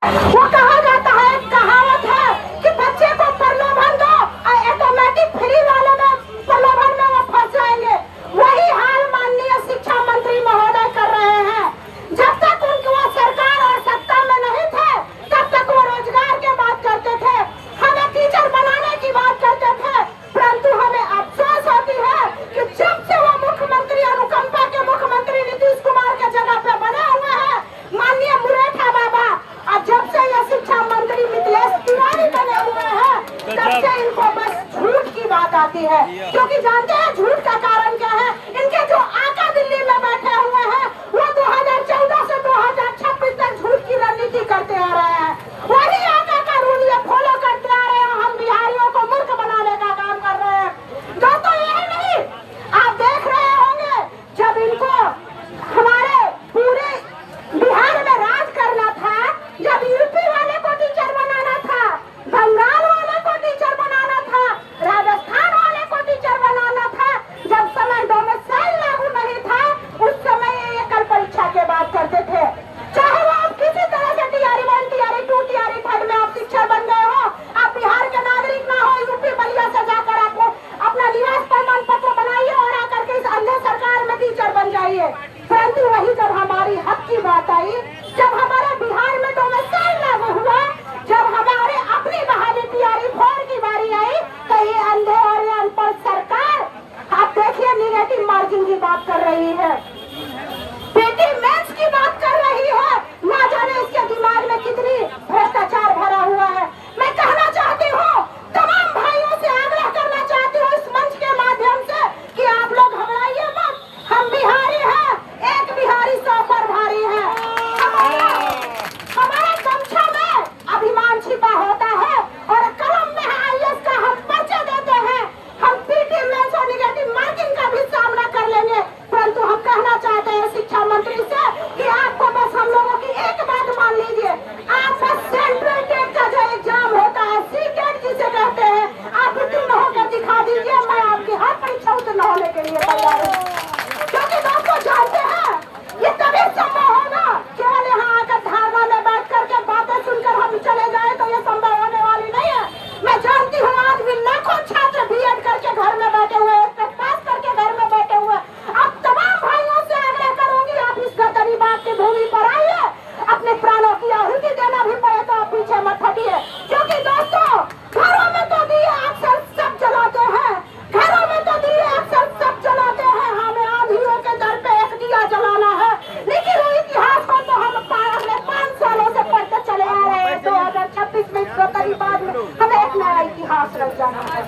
वो कहा जाता है, एक कहावत है कि बच्चे को प्रलोभन दो और ऑटोमेटिक फ्री वाले में प्रलोभन में वो फंस जाएंगे। वही हाल माननीय शिक्षा मंत्री महोदय कर रहे हैं। जब तक उनकी वो सरकार और सत्ता में नहीं थे तब तक वो रोजगार की बात करते थे, हमें टीचर बनाने की बात करते थे, परंतु हमें अफसोस होती है कि जब से वो मुख्यमंत्री अनुकंपा के मुख्यमंत्री नीतीश कुमार के जगह पे बने हुए हैं माननीय मुरेठा बाबा, और जब से ये शिक्षा मंत्री मिथिलेश तिवारी बने हुए हैं तब से इनको बस झूठ की बात आती है। क्योंकि जानते हैं झूठ का कारण क्या है? इनके जो आका दिल्ली में बैठे हुए हैं वो 2014 से 2026 तक झूठ की रणनीति करते आ रहे हैं। वही आका का रूल ये फॉलो करते आ रहे हैं। हम बिहारियों को मूर्ख बनाने का काम कर रहे हैं। दोस्तों यही नहीं, आप देख रहे होंगे जब इनको हमारे पूरे बिहार में राज करना था, जब यूपी वाले को टीचर बनाना था, बंगाल वाले को टीचर बनाना था, राजस्थान वाले को टीचर बनाना था, जब समय डोमिसाइल लागू नहीं था उस समय ये एकल परीक्षा के बात करते थे। चाहे वो आप किसी तरह से टीआरई 1, टीआरई 2, टीआरई 3 में आप शिक्षक बन गए हो, आप बिहार के नागरिक ना हो, यूपी बलिया से जाकर आपको अपना निवास प्रमाण पत्र बनाइए और आकर के इस अंधे सरकार में टीचर बन जाइए। परंतु वही जब हमारी हक की बात आई, जब हमारे बिहार में डोमिसाइल लागू हुआ, जब हमारे अपनी बहाली टीआरई 4 की बारी आई तो ये अंधे और ये अनपढ़ सरकार आप देखिए निगेटिव मार्जिन की बात कर रही है, पेटी मेंस की बात कर रही है। ना जाने इसके दिमाग में कितनी भ्रष्टाचार भरा हुआ है। मैं कहना चाहती हूँ, तमाम भाइयों से आग्रह करना चाहती हूँ इस मंच के माध्यम से कि आप लोग घबराइए मत। हम बिहारी हैं, एक बिहारी 100 पर भारी है। हमारे गमछा में अभिमान छिपा होता है और कलम में आईएएस का हम परिचय देते हैं। हम पीटी मेंस और निगेटिव मार्किंग का भी सामना कर लेंगे। परंतु हम कहना चाहते हैं शिक्षा मंत्री से कि आपको बस हम लोगों की एक बात मान लीजिए, आप बस सेंट्रल टेट का जो एग्जाम होता है, सीटेट जिसे कहते हैं, आप उत्तीर्ण होकर दिखा दीजिए। मैं आपकी हर परीक्षा उत्तीर्ण होने के लिए तैयार हूँ। क्योंकि दोस्तों जानते हैं ये तभी संभव होगा, केवल यहाँ आकर धारणा में बैठ करके बातें सुनकर हम चले जाए तो ये संभव होने वाली नहीं है। मैं जानती हूँ आज भी लाखों छात्र बीएड करके घर में बैठे हुए, पास करके घर में बैठे हुए। अब तमाम भाइयों से आग्रह करूंगी, आप इस गदरी बात की भूमि पर आइए, अपने प्राणों की आहुति देना भी पड़े तो आप पीछे मत हटिए। क्योंकि दोस्तों घरों में तो दिए अक्सर सब जलाते हैं, घरों में तो दिए अक्सर सब जलाते हैं, हमें आंधियों के दर पे एक दिया जलाना है। लेकिन वो इतिहास को तो हम अगले 5 सालों से पढ़ते चले आ रहे हैं। 2026 में इस गदरी बाद में हमें एक नया इतिहास रच जाना है।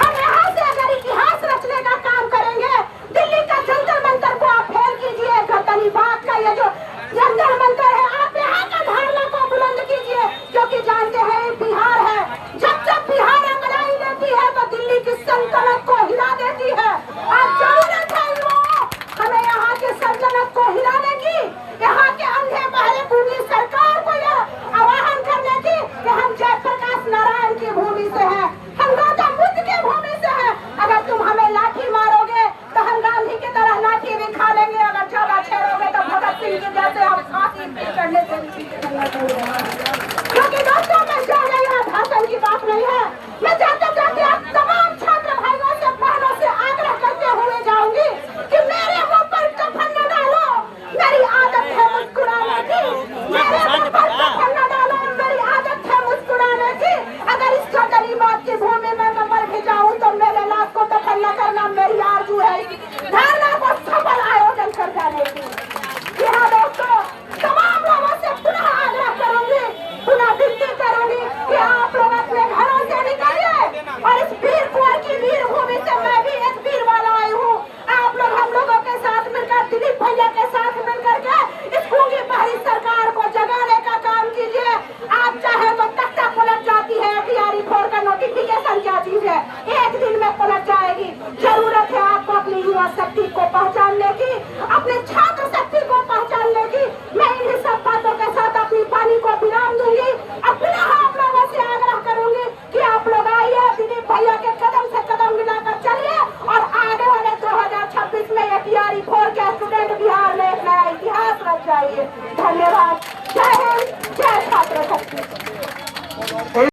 हम यहाँ से अगर इतिहास रचने का काम करेंगे, दिल्ली का जंतर मंतर को आप फेल कीजिए, गद्दानी बात का ये जो जंतर मंतर है, आप यहाँ का धारणा को बुलंद कीजिए। क्योंकि जानते हैं ये बिहार है, जब बिहार अंगड़ाई लेती है तो दिल्ली की सल्तनत को हिला देती है। आज जरूरत है युवाओं, हमें यहाँ की सल्तनत को हिलाने की, यहाँ के अंधे बहरे भूमि सरकार को यह आह्वान करने की कि हम जयप्रकाश नारायण की भूमि से हैं। धन्यवाद। जय हिंद।